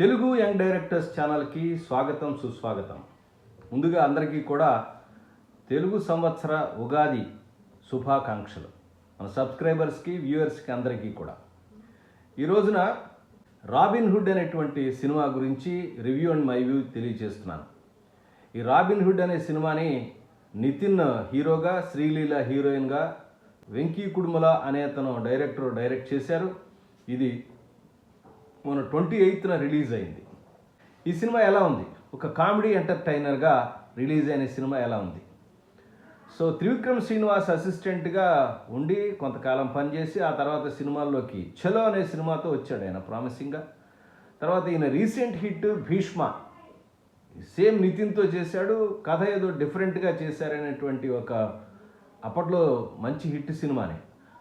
Telugu young directors ఛానల్కి స్వాగతం సుస్వాగతం. ముందుగా అందరికీ కూడా తెలుగు సంవత్సర ఉగాది శుభాకాంక్షలు. మన సబ్స్క్రైబర్స్కి వ్యూవర్స్కి అందరికీ కూడా ఈ రోజున రాబిన్ హుడ్ అనేటువంటి సినిమా గురించి రివ్యూ అండ్ మై వ్యూ తెలియజేస్తున్నాను. ఈ రాబిన్ హుడ్ అనే సినిమాని నితిన్ హీరోగా, శ్రీలీల హీరోయిన్గా, వెంకీ కుడుమల అనే అతను డైరెక్ట్ చేశారు. ఇది మన 28న రిలీజ్ అయింది. ఈ సినిమా ఎలా ఉంది? ఒక కామెడీ ఎంటర్టైనర్గా రిలీజ్ అయిన సినిమా ఎలా ఉంది? సో త్రివిక్రమ్ శ్రీనివాస్ అసిస్టెంట్గా ఉండి కొంతకాలం పనిచేసి ఆ తర్వాత సినిమాల్లోకి చలో అనే సినిమాతో వచ్చాడు ఆయన ప్రామిసింగ్గా. తర్వాత ఈయన రీసెంట్ హిట్ భీష్మ సేమ్ నితిన్తో చేశాడు. కథ ఏదో డిఫరెంట్గా చేశారనేటువంటి ఒక అప్పట్లో మంచి హిట్ సినిమానే.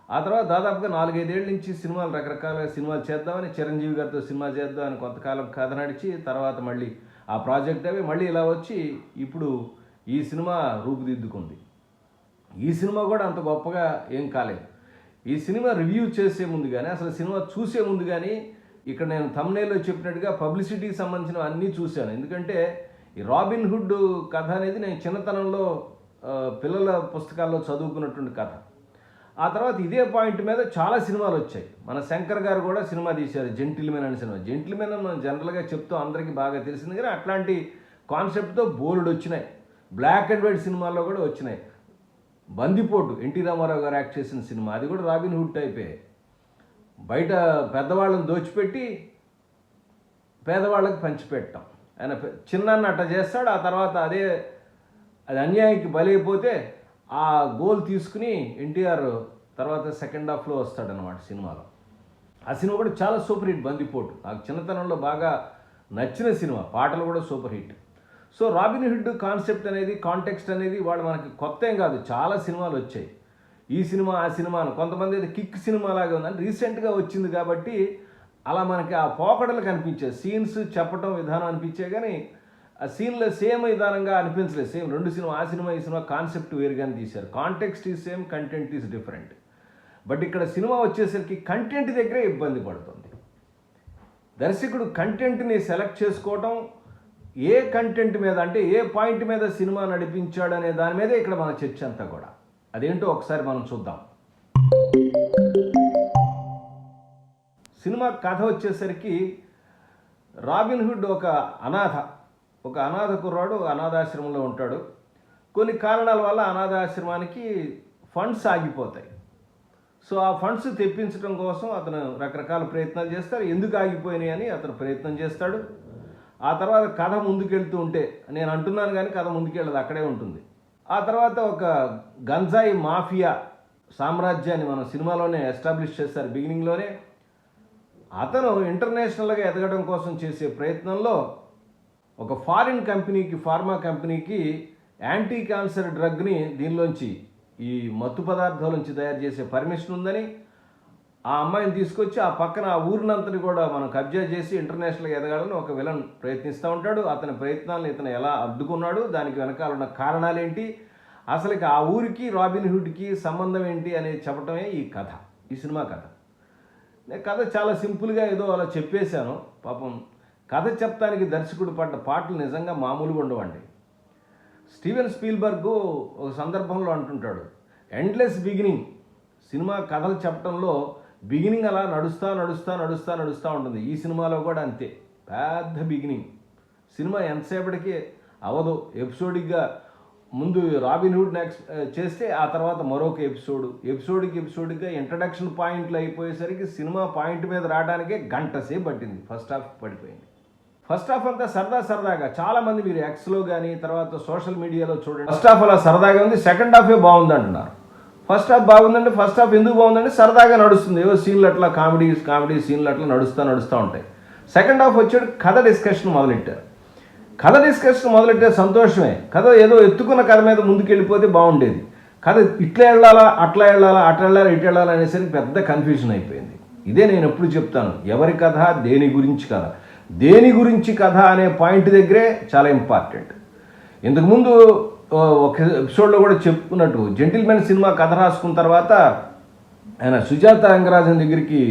ఆ తర్వాత దాదాపుగా 4-5 ఏళ్ళ నుంచి రకరకాల సినిమాలు చేద్దామని, చిరంజీవి గారితో సినిమా చేద్దామని కొంతకాలం కథ నడిచి తర్వాత మళ్ళీ ఆ ప్రాజెక్ట్ అవి మళ్ళీ ఇలా వచ్చి ఇప్పుడు ఈ సినిమా రూపుదిద్దుకుంది. ఈ సినిమా కూడా అంత గొప్పగా ఏం కాలేదు. ఈ సినిమా రివ్యూ చేసే ముందు కానీ, అసలు సినిమా చూసే ముందు కానీ ఇక్కడ నేను థంబ్నెయిల్లో చెప్పినట్టుగా పబ్లిసిటీకి సంబంధించిన అన్నీ చూశాను. ఎందుకంటే ఈ రాబిన్ హుడ్ కథ అనేది నేను చిన్నతనంలో పిల్లల పుస్తకాల్లో చదువుకున్నటువంటి కథ. ఆ తర్వాత ఇదే పాయింట్ మీద చాలా సినిమాలు వచ్చాయి. మన శంకర్ గారు కూడా సినిమా తీశారు, జెంటిల్మెన్ అనే సినిమా. జెంటిల్మెన్ మనం జనరల్గా చెప్తూ అందరికీ బాగా తెలిసింది, కానీ అట్లాంటి కాన్సెప్ట్తో బోల్డ్ వచ్చినాయి. బ్లాక్ అండ్ వైట్ సినిమాల్లో కూడా వచ్చినాయి. బందిపోటు ఎన్టీ రామారావు గారు యాక్ట్ చేసిన సినిమా, అది కూడా రాబిన్ హుడ్ టైపే. బయట పెద్దవాళ్ళని దోచిపెట్టి పేదవాళ్ళకి పంచిపెట్టడం. ఆయన చిన్నాన్ని అట్ట చేస్తాడు. ఆ తర్వాత అది అన్యాయానికి బలైపోతే ఆ గోల్ తీసుకుని ఎన్టీఆర్ తర్వాత సెకండ్ హాఫ్లో వస్తాడనమాట సినిమాలో. ఆ సినిమా కూడా చాలా సూపర్ హిట్. బందిపోటు నాకు చిన్నతనంలో బాగా నచ్చిన సినిమా, పాటలు కూడా super hit. So robin hood concept అనేది, కాంటెక్స్ట్ అనేది వాళ్ళు మనకి కొత్త ఏం కాదు, చాలా సినిమాలు వచ్చాయి. ఈ సినిమా ఆ సినిమాను కొంతమంది అయితే కిక్ సినిమా లాగా ఉందని రీసెంట్గా వచ్చింది కాబట్టి అలా మనకి ఆ పోకడలు కనిపించాయి. సీన్స్ చెప్పటం విధానం అనిపించే కానీ ఆ సీన్లో సేమ్ విధానంగా అనిపించలేదు. సేమ్ రెండు సినిమా, ఆ సినిమా ఈ సినిమా కాన్సెప్ట్ వేరుగానే తీశారు. Context is same, content is different. But ఇక్కడ సినిమా వచ్చేసరికి కంటెంట్ దగ్గరే ఇబ్బంది పడుతుంది. దర్శకుడు కంటెంట్ని సెలెక్ట్ చేసుకోవటం, ఏ కంటెంట్ మీద అంటే ఏ పాయింట్ మీద సినిమా నడిపించాడు అనే దాని మీదే ఇక్కడ మన చర్చ అంతా కూడా. అదేంటో ఒకసారి మనం చూద్దాం. సినిమా కథ వచ్చేసరికి రాబిన్ హుడ్ ఒక అనాథ కుర్రాడు అనాథాశ్రమంలో ఉంటాడు. కొన్ని కారణాల వల్ల అనాథాశ్రమానికి ఫండ్స్ ఆగిపోతాయి. సో ఆ ఫండ్స్ తెప్పించడం కోసం అతను రకరకాల ప్రయత్నాలు చేస్తాడు. ఎందుకు ఆగిపోయినాయి అని అతను ప్రయత్నం చేస్తాడు. ఆ తర్వాత కథ ముందుకెళ్తూ ఉంటే, నేను అంటున్నాను కానీ కథ ముందుకెళ్ళదు, అక్కడే ఉంటుంది. ఆ తర్వాత ఒక గంజాయి మాఫియా సామ్రాజ్యాన్ని మనం సినిమాలోనే ఎస్టాబ్లిష్ చేస్తారు బిగినింగ్లోనే. అతను ఇంటర్నేషనల్గా ఎదగడం కోసం చేసే ప్రయత్నంలో ఒక ఫారిన్ కంపెనీకి, ఫార్మా కంపెనీకి యాంటీ క్యాన్సర్ డ్రగ్ని దీనిలోంచి, ఈ మత్తు పదార్థాల నుంచి తయారు చేసే పర్మిషన్ ఉందని ఆ అమ్మాయిని తీసుకొచ్చి ఆ పక్కన ఆ ఊరినంతని కూడా మనం కబ్జా చేసి ఇంటర్నేషనల్గా ఎదగాలని ఒక విలన్ ప్రయత్నిస్తూ ఉంటాడు. అతని ప్రయత్నాలను ఇతను ఎలా అడ్డుకున్నాడు, దానికి వెనకాల ఉన్న కారణాలేంటి, అసలుకి ఆ ఊరికి రాబిన్ హుడ్కి సంబంధం ఏంటి అనేది చెప్పటమే ఈ కథ, ఈ సినిమా కథ. నేను కథ చాలా సింపుల్గా ఏదో అలా చెప్పేశాను. పాపం కథ చెప్తానికి దర్శకుడు పడ్డ పాటలు నిజంగా మామూలుగా ఉండవండి. స్టీవెన్ స్పీల్బర్గ్ ఒక సందర్భంలో అంటుంటాడు, ఎండ్లెస్ బిగినింగ్. సినిమా కథలు చెప్పడంలో బిగినింగ్ అలా నడుస్తూ ఉంటుంది. ఈ సినిమాలో కూడా అంతే, పెద్ద బిగినింగ్. సినిమా ఎంతసేపటికి అవదు. ఎపిసోడిక్గా ముందు రాబిన్ హుడ్ చేస్తే ఆ తర్వాత మరొక ఎపిసోడ్గా ఇంట్రడక్షన్ పాయింట్లు అయిపోయేసరికి సినిమా పాయింట్ మీద రావడానికే గంట సేపు పట్టింది. ఫస్ట్ హాఫ్ పడిపోయింది. ఫస్ట్ హాఫ్ అంతా సరదాగా, చాలామంది మీరు ఎక్స్లో కానీ తర్వాత సోషల్ మీడియాలో చూడండి, ఫస్ట్ హాఫ్ అలా సరదాగా ఉంది, సెకండ్ హాఫే బాగుంది అంటున్నారు. ఫస్ట్ హాఫ్ బాగుందంటే ఫస్ట్ హాఫ్ ఎందుకు బాగుందంటే సరదాగా నడుస్తుంది, ఏవో సీన్లు అట్లా కామెడీ సీన్లు అట్లా నడుస్తూ ఉంటాయి. సెకండ్ హాఫ్ వచ్చాడు, కథ డిస్కషన్ మొదలెట్టారు. సంతోషమే. కథ ఏదో ఎత్తుకున్న కథ మీద ముందుకు వెళ్ళిపోతే బాగుండేది. కథ ఇట్లా వెళ్ళాలా అట్లా వెళ్ళాలా ఇటు వెళ్ళాలా అనేసరికి పెద్ద కన్ఫ్యూజన్ అయిపోయింది. ఇదే నేను ఎప్పుడు చెప్తాను, ఎవరి కథ దేని గురించి కథ అనే పాయింట్ దగ్గరే చాలా ఇంపార్టెంట్. ఇంతకుముందు ఒక ఎపిసోడ్లో కూడా చెప్పుకున్నట్టు, జెంటిల్మెన్ సినిమా కథ రాసుకున్న తర్వాత ఆయన సుజాత రంగరాజన్ దగ్గరికి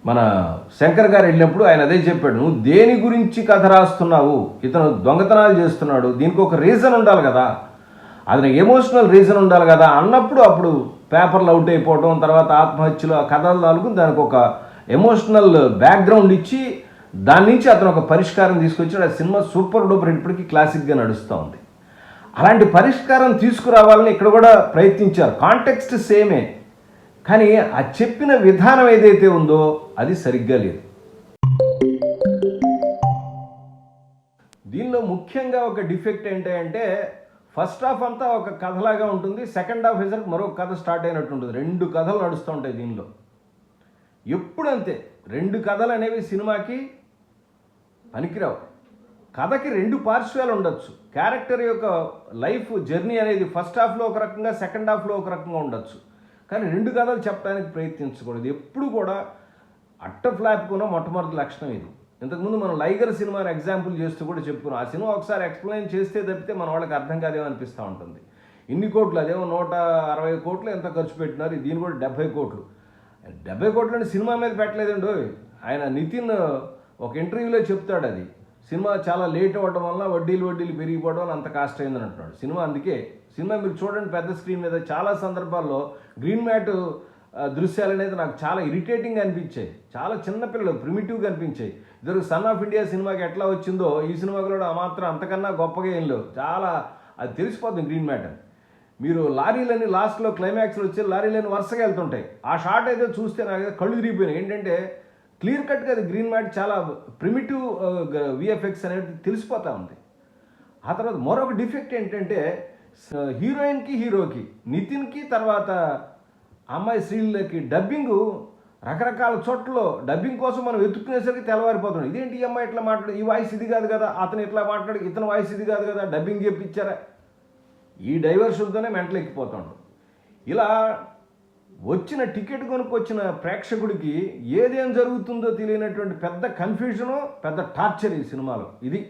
మన శంకర్ గారు వెళ్ళినప్పుడు ఆయన అదే చెప్పాడు, నువ్వు దేని గురించి కథ రాస్తున్నావు, ఇతను దొంగతనాలు చేస్తున్నాడు, దీనికి ఒక రీజన్ ఉండాలి కదా, అది ఎమోషనల్ రీజన్ ఉండాలి కదా అన్నప్పుడు అప్పుడు పేపర్లు అవుట్ అయిపోవడం, తర్వాత ఆత్మహత్యలు, ఆ కథలు తాలూకు దానికి ఒక ఎమోషనల్ బ్యాక్గ్రౌండ్ ఇచ్చి దాని నుంచి అతను ఒక పరిష్కారం తీసుకొచ్చాడు. ఆ సినిమా సూపర్ డూపర్ ఇప్పటికీ క్లాసిక్గా నడుస్తూ ఉంది. అలాంటి పరిష్కారం తీసుకురావాలని ఇక్కడ కూడా ప్రయత్నించారు. కాంటెక్స్ట్ సేమే, కానీ ఆ చెప్పిన విధానం ఏదైతే ఉందో అది సరిగ్గా లేదు. దీనిలో ముఖ్యంగా ఒక డిఫెక్ట్ ఏంటంటే ఫస్ట్ హాఫ్ అంతా ఒక కథలాగా ఉంటుంది, సెకండ్ హాఫ్ రిజల్ట్ మరో కథ స్టార్ట్ అయినట్టు ఉంటుంది. 2 కథలు నడుస్తూ ఉంటాయి దీనిలో. ఎప్పుడు అంతే, 2 కథలు అనేవి సినిమాకి పనికిరావు. కథకి 2 పార్శ్వాలు ఉండొచ్చు. క్యారెక్టర్ యొక్క లైఫ్ జర్నీ అనేది ఫస్ట్ హాఫ్లో ఒక రకంగా, సెకండ్ హాఫ్లో ఒక రకంగా ఉండొచ్చు. కానీ 2 కథలు చెప్పడానికి ప్రయత్నించకూడదు. ఎప్పుడు కూడా అట్ట ఫ్లాప్కున్న మొట్టమొదటి లక్షణం ఇది. ఇంతకుముందు మనం లైగర్ సినిమాని ఎగ్జాంపుల్ చేస్తూ కూడా చెప్పుకున్నాం. ఆ సినిమా ఒకసారి ఎక్స్ప్లెయిన్ చేస్తే తప్పితే మన వాళ్ళకి అర్థం కాదేమో అనిపిస్తూ ఉంటుంది. ఇన్ని కోట్లు, అదేమో 160 కోట్లు ఎంత ఖర్చు పెట్టినారు, దీని కూడా 70 కోట్లు. 70 కోట్లని సినిమా మీద పెట్టలేదండి. ఆయన నితిన్ ఒక ఇంటర్వ్యూలో చెప్తాడు, అది సినిమా చాలా లేట్ అవ్వడం వల్ల వడ్డీలు పెరిగిపోవడం వల్ల అంత కాస్ట్ అయిందని అంటున్నాడు. సినిమా అందుకే సినిమా మీరు చూడండి పెద్ద స్క్రీన్ మీద చాలా సందర్భాల్లో గ్రీన్ మ్యాట్ దృశ్యాలు అనేది నాకు చాలా ఇరిటేటింగ్ అనిపించాయి. చాలా చిన్నపిల్లలు ప్రిమిటివ్గా అనిపించాయి. ఇద్దరు సన్ ఆఫ్ ఇండియా సినిమాకి ఎట్లా వచ్చిందో ఈ సినిమాకి కూడా మాత్రం అంతకన్నా గొప్పగా ఏం లేవు. చాలా అది తెలిసిపోతుంది గ్రీన్ మ్యాట్ అని. మీరు లారీలని లాస్ట్లో క్లైమాక్స్లో వచ్చి లారీలని వరుసగా వెళ్తుంటాయి. ఆ షాట్ అయితే చూస్తే నాకు కళ్ళు తిరిగిపోయినాయి. ఏంటంటే క్లియర్ కట్గా అది గ్రీన్ మ్యాట్ చాలా ప్రిమిటివ్ విఎఫ్ఎక్స్ అనేది తెలిసిపోతూ ఉంది. ఆ తర్వాత మరొక డిఫెక్ట్ ఏంటంటే హీరోయిన్కి హీరోకి నితిన్కి తర్వాత అమ్మాయి శ్రీలకి డబ్బింగ్ రకరకాల చోట్ల డబ్బింగ్ కోసం మనం వెతుక్కునేసరికి తెల్లవారిపోతుంది. ఇదేంటి ఈ అమ్మాయి ఇట్లా మాట్లాడు, ఈ వాయిస్ ఇది కాదు కదా, అతను ఇట్లా మాట్లాడు, ఇతని వాయిస్ ఇది కాదు కదా, డబ్బింగ్ చెప్పించారా, ఈ డైవర్షన్తోనే మెంటలు ఎక్కిపోతాడు. ఇలా వచ్చిన టికెట్ కొనుక్కొచ్చిన ప్రేక్షకుడికి ఏదేం జరుగుతుందో తెలియనటువంటి పెద్ద కన్ఫ్యూజను, పెద్ద టార్చర్ ఈ సినిమాలో. ఇది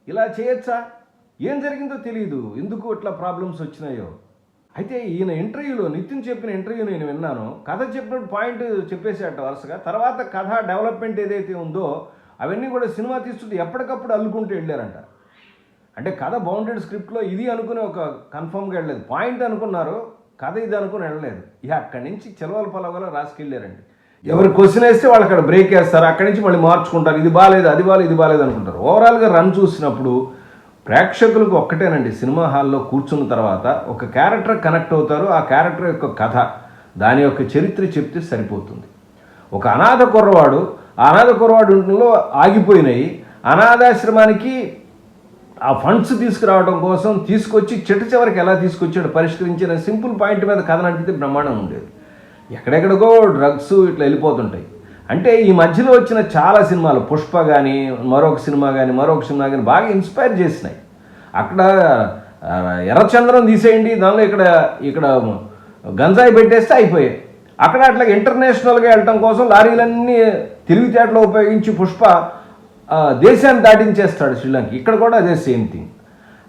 ఇలా చేయొచ్చా, ఏం జరిగిందో తెలియదు, ఎందుకు ఇట్లా ప్రాబ్లమ్స్ వచ్చినాయో. అయితే ఈయన ఇంటర్వ్యూలో నితిన్ చెప్పిన ఇంటర్వ్యూ నేను విన్నాను. కథ చెప్పినట్టు పాయింట్ చెప్పేసేట వరుసగా. తర్వాత కథ డెవలప్మెంట్ ఏదైతే ఉందో అవన్నీ కూడా సినిమా తీస్తుంటే ఎప్పటికప్పుడు అల్లుకుంటూ వెళ్ళారంట. అంటే కథ బౌండెడ్ స్క్రిప్ట్లో ఇది అనుకుని ఒక కన్ఫర్మ్గా వెళ్ళలేదు, పాయింట్ అనుకున్నారు, కథ ఇది అనుకుని వెళ్ళలేదు. ఇక అక్కడి నుంచి చెలవల పొలవల రాసుకెళ్ళారండి. ఎవరు క్వశ్చన్ వేస్తే వాళ్ళు అక్కడ బ్రేక్ వేస్తారు, అక్కడి నుంచి మళ్ళీ మార్చుకుంటారు, ఇది బాగాలేదు అది బాగాలేదు ఇది బాగాలేదు అనుకుంటారు. ఓవరాల్గా రన్ చూసినప్పుడు ప్రేక్షకులకు ఒక్కటేనండి, సినిమా హాల్లో కూర్చున్న తర్వాత ఒక క్యారెక్టర్ కనెక్ట్ అవుతారు, ఆ క్యారెక్టర్ యొక్క కథ దాని యొక్క చరిత్ర చెప్తే సరిపోతుంది. ఒక అనాథ కుర్రవాడు, ఆ అనాథ కుర్రవాడు ఇంట్లో ఆగిపోయినాయి, అనాథాశ్రమానికి ఆ ఫండ్స్ తీసుకురావడం కోసం తీసుకొచ్చి చివరికి ఎలా తీసుకొచ్చాడు పరిష్కరించిన సింపుల్ పాయింట్ మీద కథ నడిపితే బ్రహ్మాండం ఉండేది. ఎక్కడెక్కడికో డ్రగ్స్ ఇట్లా వెళ్ళిపోతుంటాయి. అంటే ఈ మధ్యలో వచ్చిన చాలా సినిమాలు, పుష్ప కానీ మరొక సినిమా కానీ బాగా ఇన్స్పైర్ చేసినాయి. అక్కడ ఎర్రచంద్రం తీసేయండి, దానిలో ఇక్కడ గంజాయి పెట్టేస్తే అయిపోయాయి. అక్కడ అట్లా ఇంటర్నేషనల్గా వెళ్ళటం కోసం లారీలన్నీ తెలివితేటలో ఉపయోగించి పుష్ప దేశాన్ని దాటించేస్తాడు శ్రీలంక. ఇక్కడ కూడా అదే సేమ్ థింగ్.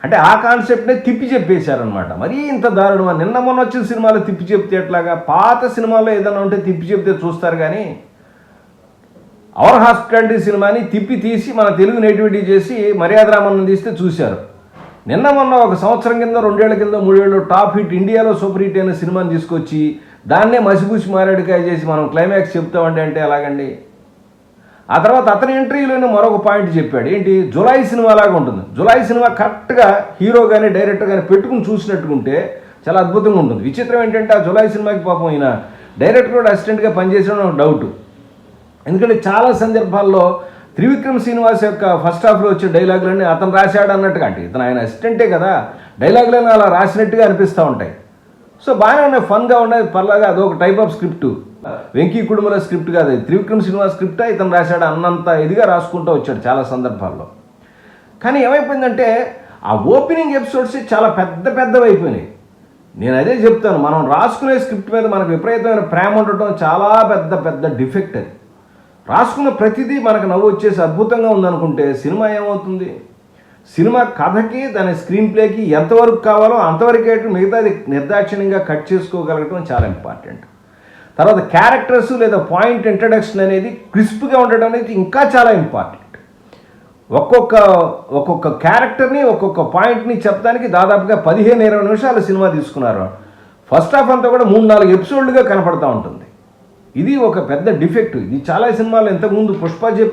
అంటే ఆ కాన్సెప్ట్నే తిప్పి చెప్పేశారనమాట. మరీ ఇంత దారుణమా, నిన్న మొన్న వచ్చిన సినిమాలో తిప్పి చెప్తే ఎట్లాగా, పాత సినిమాలో ఏదైనా ఉంటే తిప్పి చెప్తే చూస్తారు కానీ అవర్ హాస్పిటాలిటీ సినిమాని తిప్పి తీసి మన తెలుగు నేటివిటీ చేసి మర్యాద రామన్న తీస్తే చూశారు. నిన్న మొన్న ఒక సంవత్సరం కింద 2 ఏళ్ల కింద 3 ఏళ్ళు టాప్ హిట్ ఇండియాలో సూపర్ హిట్ అయిన సినిమాని తీసుకొచ్చి దాన్నే మసిపూసి మారేడుకాయ చేసి మనం క్లైమాక్స్ చెప్తామండి అంటే ఎలాగండి. ఆ తర్వాత అతని ఇంటర్వ్యూలోనే మరొక పాయింట్ చెప్పాడు, ఏంటి, జులై సినిమా లాగా ఉంటుంది. జులై సినిమా కరెక్ట్గా హీరో కానీ డైరెక్టర్ కానీ పెట్టుకుని చూసినట్టుకుంటే చాలా అద్భుతంగా ఉంటుంది. విచిత్రం ఏంటంటే ఆ జులై సినిమాకి పాపం ఈయన డైరెక్టర్ కూడా అసిస్టెంట్గా పనిచేసిన ఒక డౌట్. ఎందుకంటే చాలా సందర్భాల్లో త్రివిక్రమ్ శ్రీనివాస్ యొక్క ఫస్ట్ హాఫ్లో వచ్చే డైలాగులన్నీ అతను రాశాడు అన్నట్టుగా, అంటే ఇతను ఆయన అసిస్టెంటే కదా, డైలాగులన్నీ అలా రాసినట్టుగా అనిపిస్తూ ఉంటాయి. సో బాగానే ఉన్నాయి, ఫన్గా ఉన్నాయి, పర్లాగా అదొక టైప్ ఆఫ్ స్క్రిప్ట్. వెంకీ కుటుంబల స్క్రిప్ట్ కాదు, త్రివిక్రమ్ శ్రీనివాస్ స్క్రిప్టా ఇతను రాశాడు అన్నంత ఇదిగా రాసుకుంటూ వచ్చాడు చాలా సందర్భాల్లో. కానీ ఏమైపోయిందంటే ఆ ఓపెనింగ్ ఎపిసోడ్స్ చాలా పెద్దవి అయిపోయినాయి. నేను అదే చెప్తాను, మనం రాసుకునే స్క్రిప్ట్ మీద మనకు విపరీతమైన ప్రేమ ఉండటం చాలా పెద్ద డిఫెక్ట్. అది రాసుకున్న ప్రతిదీ మనకు నవ్వు వచ్చేసి అద్భుతంగా ఉందనుకుంటే సినిమా ఏమవుతుంది? సినిమా కథకి దాని స్క్రీన్ ప్లేకి ఎంతవరకు కావాలో అంతవరకే, మిగతాది నిర్దాక్షిణ్యంగా కట్ చేసుకోగలగటం చాలా ఇంపార్టెంట్. తర్వాత క్యారెక్టర్స్ లేదా పాయింట్ ఇంట్రడక్షన్ అనేది క్రిస్ప్గా ఉండడం అనేది ఇంకా చాలా ఇంపార్టెంట్. ఒక్కొక్క క్యారెక్టర్ని ఒక్కొక్క పాయింట్ని చెప్పడానికి దాదాపుగా 15-20 నిమిషాలు సినిమా తీసుకున్నారు. ఫస్ట్ హాఫ్ అంతా కూడా 3-4 ఎపిసోడ్లుగా కనపడతా ఉంటుంది. ఇది ఒక పెద్ద డిఫెక్ట్. ఇది చాలా సినిమాలు ఇంతకుముందు పుష్ప 2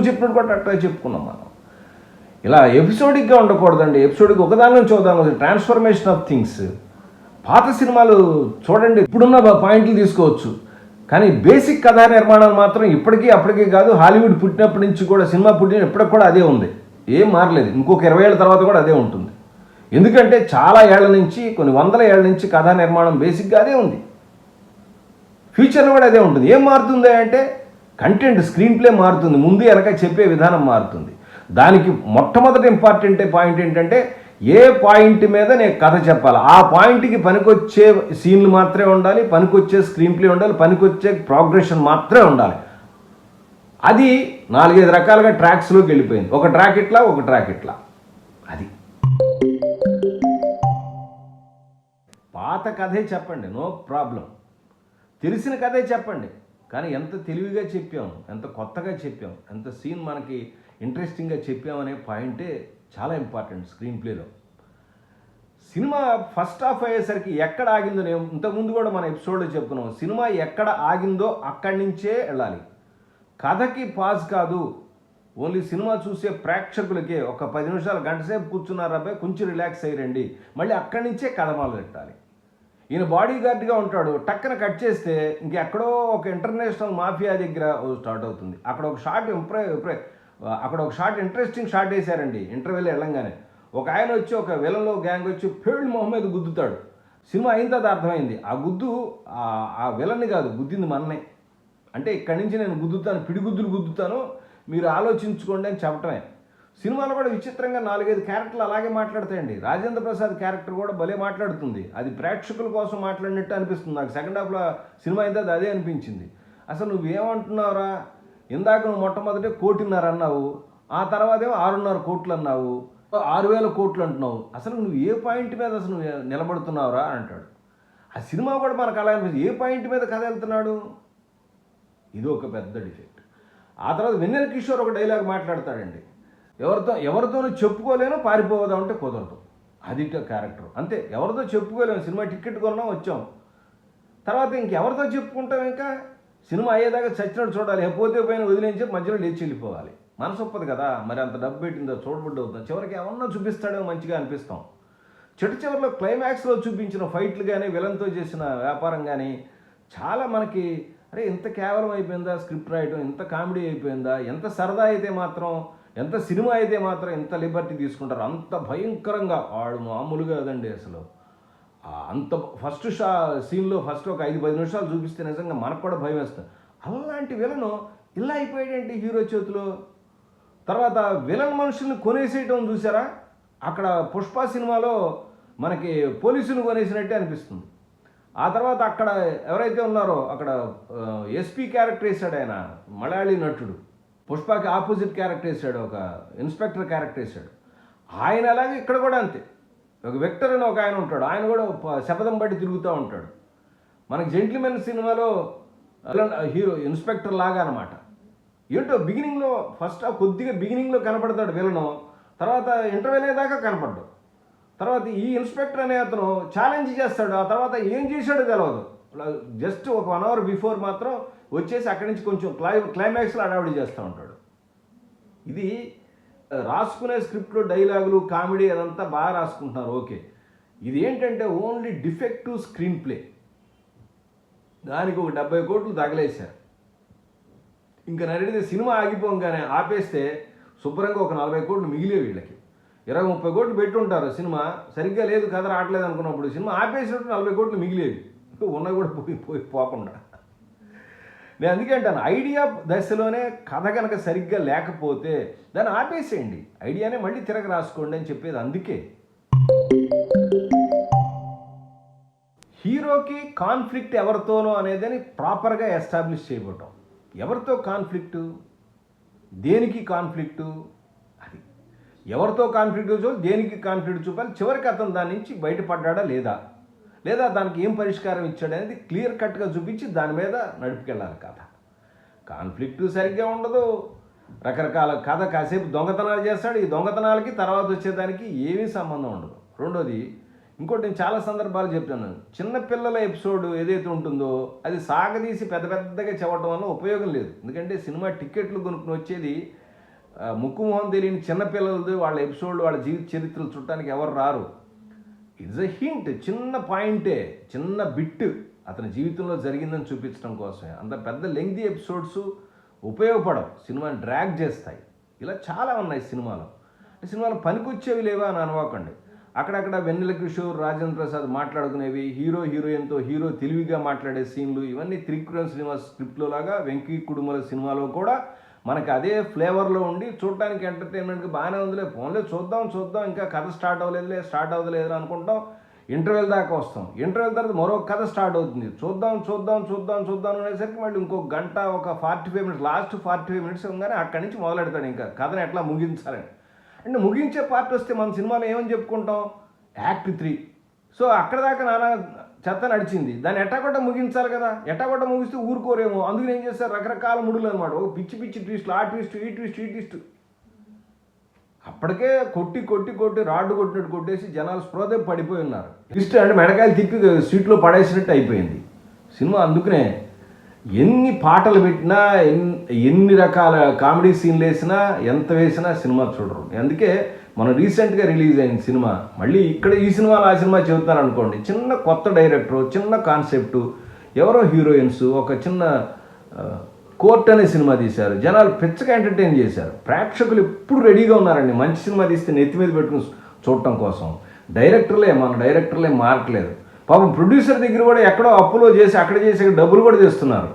చెప్పినట్టు కూడా అట్లా చెప్పుకున్నాం మనం. ఇలా ఎపిసోడిక్గా ఉండకూడదండి. ఎపిసోడిక్ ఒకదాని నుంచి ఒకదాని ట్రాన్స్ఫర్మేషన్ ఆఫ్ థింగ్స్. పాత సినిమాలు చూడండి, ఇప్పుడున్న పాయింట్లు తీసుకోవచ్చు, కానీ బేసిక్ కథా నిర్మాణం మాత్రం ఇప్పటికీ అప్పటికీ కాదు, హాలీవుడ్ పుట్టినప్పటి నుంచి కూడా, సినిమా ఇప్పటికి కూడా అదే ఉంది, ఏం మారలేదు. ఇంకొక 20 ఏళ్ళ తర్వాత కూడా అదే ఉంటుంది. ఎందుకంటే చాలా ఏళ్ల నుంచి, కొన్ని వందల ఏళ్ల నుంచి కథా నిర్మాణం బేసిక్గా అదే ఉంది. ఫ్యూచర్లో కూడా అదే ఉంటుంది. ఏం మారుతుంది అంటే కంటెంట్, స్క్రీన్ ప్లే మారుతుంది, ముందు వెనక చెప్పే విధానం మారుతుంది. దానికి మొట్టమొదటి ఇంపార్టెంట్ పాయింట్ ఏంటంటే ఏ పాయింట్ మీద నేను కథ చెప్పాలి, ఆ పాయింట్కి పనికొచ్చే సీన్లు మాత్రమే ఉండాలి, పనికొచ్చే స్క్రీన్ ప్లే ఉండాలి, పనికొచ్చే ప్రోగ్రెషన్ మాత్రమే ఉండాలి. అది 4-5 రకాలుగా ట్రాక్స్లోకి వెళ్ళిపోయింది. ఒక ట్రాక్ ఇట్లా, ఒక ట్రాక్ ఇట్లా. అది పాత కథే చెప్పండి, నో ప్రాబ్లం. తెలిసిన కథే చెప్పండి, కానీ ఎంత తెలివిగా చెప్పాం, ఎంత కొత్తగా చెప్పాం, ఎంత సీన్ మనకి ఇంట్రెస్టింగ్గా చెప్పామనే పాయింటే చాలా ఇంపార్టెంట్ స్క్రీన్ ప్లేలో. సినిమా ఫస్ట్ హాఫ్ అయ్యేసరికి ఎక్కడ ఆగిందో, నేను ఇంతకుముందు కూడా మన ఎపిసోడ్లో చెప్పుకున్నాం, సినిమా ఎక్కడ ఆగిందో అక్కడి నుంచే వెళ్ళాలి. కథకి పాజ్ కాదు, ఓన్లీ సినిమా చూసే ప్రేక్షకులకే ఒక 10 నిమిషాలు, గంట సేపు కూర్చున్నారు అబ్బాయి, కొంచెం రిలాక్స్ అయ్యండి, మళ్ళీ అక్కడి నుంచే కథ మొదలు పెట్టాలి. ఈయన బాడీ గార్డ్గా ఉంటాడు, టక్కన కట్ చేస్తే ఇంకెక్కడో ఒక ఇంటర్నేషనల్ మాఫియా దగ్గర స్టార్ట్ అవుతుంది. అక్కడ ఒక షాట్ ఇంట్రెస్టింగ్ షాట్ వేశారండి. ఇంటర్వ్యూలో వెళ్ళంగానే ఒక ఆయన వచ్చి, ఒక విలన్లో గ్యాంగ్ వచ్చి ఫీల్డ్ మొహం మీద గుద్దుతాడు. సినిమా అయిన తర్వాత అర్థమైంది, ఆ గుద్దు ఆ విలన్ని కాదు, గుద్దింది మననే. అంటే ఇక్కడి నుంచి నేను గుద్దుతాను, పిడిగుద్దులు గుద్దుతాను, మీరు ఆలోచించుకోండి అని చెప్పటమే. సినిమాలో కూడా విచిత్రంగా 4-5 క్యారెక్టర్లు అలాగే మాట్లాడతాయండి. రాజేంద్ర ప్రసాద్ క్యారెక్టర్ కూడా భలే మాట్లాడుతుంది. అది ప్రేక్షకుల కోసం మాట్లాడినట్టు అనిపిస్తుంది. నాకు సెకండ్ హాఫ్లో సినిమా అయితే అదే అనిపించింది. అసలు నువ్వేమంటున్నావురా, ఇందాక నువ్వు మొట్టమొదటి 1.5 కోటి అన్నావు, ఆ తర్వాత ఏమో 6.5 కోట్లు అన్నావు, 6,000 కోట్లు అంటున్నావు, అసలు నువ్వు ఏ పాయింట్ మీద అసలు నువ్వు నిలబడుతున్నావురా అంటాడు. ఆ సినిమా కూడా మనకు అలా అనిపిస్తుంది, ఏ పాయింట్ మీద కథ వెళ్తున్నాడు. ఇది ఒక పెద్ద డిఫెక్ట్. ఆ తర్వాత వెన్నెల కిషోర్ ఒక డైలాగ్ మాట్లాడతాడండి, ఎవరితోనూ చెప్పుకోలేను, పారిపోదాం అంటే కుదరదు. అది క్యారెక్టర్ అంతే. ఎవరితో చెప్పుకోలేము, సినిమా టికెట్ కొన్నాం వచ్చాం, తర్వాత ఇంకెవరితో చెప్పుకుంటాం, ఇంకా సినిమా అయ్యేదాకా చచ్చినట్టు చూడాలి, పోతే పైన వదిలేంచి మధ్యలో లేచి వెళ్ళిపోవాలి. మనసు ఒప్పదు కదా, మరి అంత డబ్బు పెట్టిందో చూడబడ్డ అవుతుంది. చివరికి ఏమన్నా చూపిస్తాడో మంచిగా అనిపిస్తాం. చివరిలో క్లైమాక్స్లో చూపించిన ఫైట్లు కానీ, విలన్తో చేసిన వ్యాపారం కానీ చాలా మనకి అరే ఇంత కేవలం అయిపోయిందా స్క్రిప్ట్ రాయటం, ఇంత కామెడీ అయిపోయిందా, ఎంత సరదా అయితే మాత్రం, ఎంత సినిమా అయితే మాత్రం ఎంత లిబర్టీ తీసుకుంటారు, అంత భయంకరంగా వాడు మామూలుగా కదండి అసలు. అంత ఫస్ట్ సీన్లో ఫస్ట్ ఒక 5-10 నిమిషాలు చూపిస్తే నిజంగా మనకు కూడా భయం వేస్తుంది. అలాంటి విలను ఇలా అయిపోయాడేంటి హీరో చేతిలో. తర్వాత విలన్ మనుషుల్ని కొనేసేయటం చూసారా, అక్కడ పుష్ప సినిమాలో మనకి పోలీసులు కొనేసినట్టే అనిపిస్తుంది. ఆ తర్వాత అక్కడ ఎవరైతే ఉన్నారో అక్కడ ఎస్పీ క్యారెక్టర్ వేసాడు ఆయన, మలయాళీ నటుడు, పుష్పకి ఆపోజిట్ క్యారెక్టర్ వేసాడు, ఒక ఇన్స్పెక్టర్ క్యారెక్టర్ వేసాడు. ఆయన అలాగే ఇక్కడ కూడా అంతే. ఒక విక్టర్ అని ఒక ఆయన ఉంటాడు, ఆయన కూడా శపథం బట్టి తిరుగుతూ ఉంటాడు. మనకి జెంటిల్మెన్ సినిమాలో హీరో ఇన్స్పెక్టర్ లాగా అనమాట. ఏంటో బిగినింగ్లో ఫస్ట్ కొద్దిగా బిగినింగ్లో కనపడతాడు విలను, తర్వాత ఇంటర్వ్యూ అయ్యేదాకా కనపడ్డాడు. తర్వాత ఈ ఇన్స్పెక్టర్ అనే అతను ఛాలెంజ్ చేస్తాడు, ఆ తర్వాత ఏం చేశాడో తెలియదు. జస్ట్ ఒక 1 అవర్ బిఫోర్ మాత్రం వచ్చేసి అక్కడి నుంచి కొంచెం క్లైమాక్స్లో అడావిడి చేస్తూ ఉంటాడు. ఇది రాసుకునే స్క్రిప్ట్లో డైలాగులు, కామెడీ అదంతా బాగా రాసుకుంటున్నారు, ఓకే. ఇది ఏంటంటే ఓన్లీ డిఫెక్టివ్ స్క్రీన్ ప్లే. దానికి ఒక 70 కోట్లు తగలేశారు. ఇంకా నడితే సినిమా ఆగిపోగానే ఆపేస్తే శుభ్రంగా ఒక 40 కోట్లు మిగిలే వీళ్ళకి. 20-30 కోట్లు పెట్టుంటారు, సినిమా సరిగ్గా లేదు, కథ రావట్లేదు అనుకున్నప్పుడు సినిమా ఆపేసినట్టు 40 కోట్లు మిగిలేవి, ఉన్నవి కూడా పోకుండా. నేను అందుకే అంటాను, ఐడియా దశలోనే కథ కనుక సరిగ్గా లేకపోతే దాన్ని ఆపేసేయండి, ఐడియానే మళ్ళీ తిరగ రాసుకోండి అని చెప్పేది అందుకే. హీరోకి కాన్ఫ్లిక్ట్ ఎవరితోనో అనేదని ప్రాపర్గా ఎస్టాబ్లిష్ చేయబోవటం. ఎవరితో కాన్ఫ్లిక్టు, దేనికి కాన్ఫ్లిక్టు, అది ఎవరితో కాన్ఫ్లిక్ట్ చూపాలి, దేనికి కాన్ఫ్లిక్ట్ చూపాలి, చివరికి అతను దాని నుంచి బయటపడ్డా లేదా, లేదా దానికి ఏం పరిష్కారం ఇచ్చాడు అనేది క్లియర్ కట్గా చూపించి దాని మీద నడిపికెళ్ళాలి కథ. కాన్ఫ్లిక్ట్ సరిగ్గా ఉండదు, రకరకాల కథ, కాసేపు దొంగతనాలు చేస్తాడు, ఈ దొంగతనాలకి తర్వాత వచ్చేదానికి ఏమీ సంబంధం ఉండదు. రెండోది, ఇంకోటి నేను చాలా సందర్భాలు చెప్తాను, చిన్నపిల్లల ఎపిసోడ్ ఏదైతే ఉంటుందో అది సాగదీసి పెద్ద పెద్దగా చెప్పడం వల్ల ఉపయోగం లేదు. ఎందుకంటే సినిమా టికెట్లు కొనుక్కుని వచ్చేది ముక్కు మొహం తెలియని చిన్నపిల్లలది, వాళ్ళ ఎపిసోడ్లు, వాళ్ళ జీవిత చరిత్రలు చూడటానికి ఎవరు రారు. ఇట్స్ ఎ హింట్, చిన్న పాయింటే, చిన్న బిట్ అతని జీవితంలో జరిగిందని చూపించడం కోసమే. అంత పెద్ద లెంగ్తీ ఎపిసోడ్స్ ఉపయోగపడవు, సినిమాని డ్రాగ్ చేస్తాయి. ఇలా చాలా ఉన్నాయి సినిమాలో. సినిమాలో పనికొచ్చేవి లేవా అని అనుకోకండి. అక్కడక్కడ వెన్నెల కిషోర్, రాజేంద్ర ప్రసాద్ మాట్లాడుకునేవి, హీరో హీరోయిన్తో హీరో తెలివిగా మాట్లాడే సీన్లు, ఇవన్నీ త్రివిక్రమ్ శ్రీనివాస్ స్క్రిప్ట్లో లాగా వెంకీ కుడుమల సినిమాలో కూడా మనకు అదే ఫ్లేవర్లో ఉండి చూడటానికి ఎంటర్టైన్మెంట్కి బాగానే ఉందిలే, ఫోన్లో చూద్దాం ఇంకా కథ స్టార్ట్ అవ్వలేదు అనుకుంటాం. ఇంటర్వెల్ దాకా వస్తాం, ఇంటర్వెల్ తర్వాత మరో కథ స్టార్ట్ అవుతుంది, చూద్దాం అనేసరికి మళ్ళీ ఇంకో గంట, ఒక 45 మినిట్స్, లాస్ట్ 45 మినిట్స్ ఉండగానే అక్కడి నుంచి మొదలెడతాడు ఇంకా కథను ఎట్లా ముగించాలని. అంటే ముగించే పార్ట్ వస్తే మన సినిమాలో ఏమని చెప్పుకుంటాం, యాక్ట్ 3. సో అక్కడ దాకా నానా చెత్త నడిచింది, దాన్ని ఎట్టాకొట్ట ముగించాలి కదా, ఎట్టాకొట్ట ముగిస్తే ఊరుకోరేమో, అందుకని ఏం చేస్తారు, రకరకాల ముడులు అనమాట, ఒక పిచ్చి ట్విస్టులు, ఆ ట్విస్ట్ ఈ ట్విస్ట్. అప్పటికే కొట్టి రాడ్డు కొట్టినట్టు కొట్టేసి జనాలు స్పృహ పడిపోయి ఉన్నారు. ట్విస్ట్ అంటే మెడకాయలు తిప్పి సీట్లో పడేసినట్టు అయిపోయింది సినిమా. అందుకనే ఎన్ని పాటలు పెట్టినా, ఎన్ని రకాల కామెడీ సీన్లు వేసినా, ఎంత వేసినా సినిమా చూడరు. అందుకే మనం రీసెంట్గా రిలీజ్ అయిన సినిమా, మళ్ళీ ఇక్కడ ఈ సినిమాలో ఆ సినిమా చెబుతాను అనుకోండి, చిన్న కొత్త డైరెక్టరు, చిన్న కాన్సెప్టు, ఎవరో హీరోయిన్స్, ఒక చిన్న కోర్ట్ అనే సినిమా తీశారు, జనాలు పిచ్చగా ఎంటర్టైన్ చేశారు. ప్రేక్షకులు ఎప్పుడు రెడీగా ఉన్నారండి మంచి సినిమా తీస్తే నెత్తి మీద పెట్టుకుని చూడటం కోసం. మన డైరెక్టర్లే మారట్లేదు. పాపం ప్రొడ్యూసర్ దగ్గర కూడా ఎక్కడో అప్పులో చేసి అక్కడ చేసి డబ్బులు కూడా చేస్తున్నారు.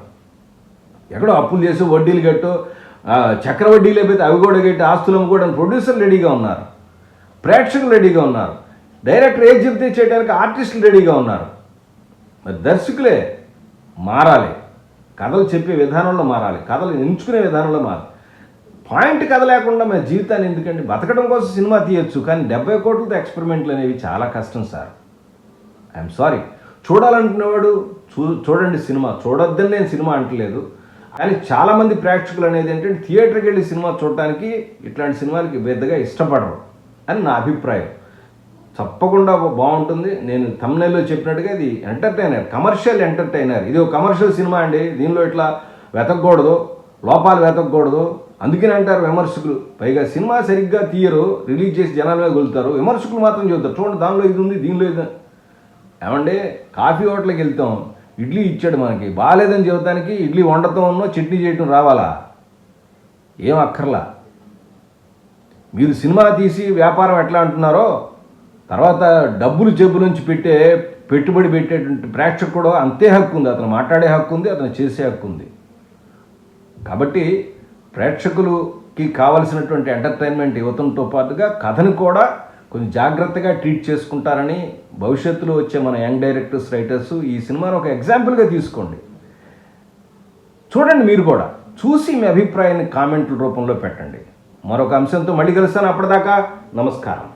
ఎక్కడో అప్పులు చేసి వడ్డీలు కట్టు, చక్రవడ్డీలు అయిపోతే అవి కూడా కట్టి ఆస్తులు అమ్ముకోవడానికి ప్రొడ్యూసర్లు రెడీగా ఉన్నారు, ప్రేక్షకులు రెడీగా ఉన్నారు, డైరెక్టర్ ఏది చెబితే చేయడానికి ఆర్టిస్టులు రెడీగా ఉన్నారు. మరి దర్శకులే మారాలి, కథలు చెప్పే విధానంలో మారాలి, కథలు ఎంచుకునే విధానంలో మారాలి. పాయింట్ కథ లేకుండా మన జీవితాన్ని ఎందుకండి, బతకడం కోసం సినిమా తీయొచ్చు, కానీ 70 కోట్లతో ఎక్స్పెరిమెంట్లు అనేవి చాలా కష్టం సార్. I'm sorry. చూడాలనుకునేవాడు చూడండి సినిమా, చూడొద్దని నేను సినిమా అంటలేదు. కానీ చాలామంది ప్రేక్షకులు అనేది ఏంటంటే థియేటర్కి వెళ్ళి సినిమా చూడటానికి ఇట్లాంటి సినిమాలకి పెద్దగా ఇష్టపడరు అని నా అభిప్రాయం. తప్పకుండా బాగుంటుంది. నేను థంబ్నెయిల్లో చెప్పినట్టుగా ఇది ఎంటర్టైనర్, కమర్షియల్ ఎంటర్టైనర్. ఇది ఒక కమర్షియల్ సినిమా అండి, దీనిలో ఇట్లా వెతకూడదు, లోపాలు వెతకూడదు. అందుకని అంటారు విమర్శకులు. పైగా సినిమా సరిగ్గా తీయరు, రిలీజ్ చేసి జనాల మీద వెళ్తారు, విమర్శకులు మాత్రం చెబుతారు చూడండి దానిలో ఇది ఉంది దీనిలో ఇది. ఏమంటే కాఫీ హోటల్కి వెళ్తాం, ఇడ్లీ ఇచ్చాడు మనకి, బాగాలేదని చెబుతానికి ఇడ్లీ వండటం చట్నీ చేయటం రావాలా? ఏం అక్కర్లా. మీరు సినిమా తీసి వ్యాపారం ఎట్లా అంటున్నారో, తర్వాత డబ్బులు జేబు నుంచి పెట్టుబడి పెట్టేటువంటి ప్రేక్షకుడు అంతే హక్కు ఉంది, అతను మాట్లాడే హక్కు ఉంది, అతను చేసే హక్కు ఉంది. కాబట్టి ప్రేక్షకులకి కావలసినటువంటి ఎంటర్టైన్మెంట్ ఇవ్వడంతో పాటుగా కథను కూడా కొంచెం జాగ్రత్తగా ట్రీట్ చేసుకుంటారని భవిష్యత్తులో వచ్చే మన యంగ్ డైరెక్టర్స్, రైటర్స్ ఈ సినిమాను ఒక ఎగ్జాంపుల్గా తీసుకోండి. చూడండి, మీరు కూడా చూసి మీ అభిప్రాయాన్ని కామెంట్ల రూపంలో పెట్టండి. మరొక అంశంతో మళ్ళీ కలుస్తాను. అప్పటిదాకా నమస్కారం.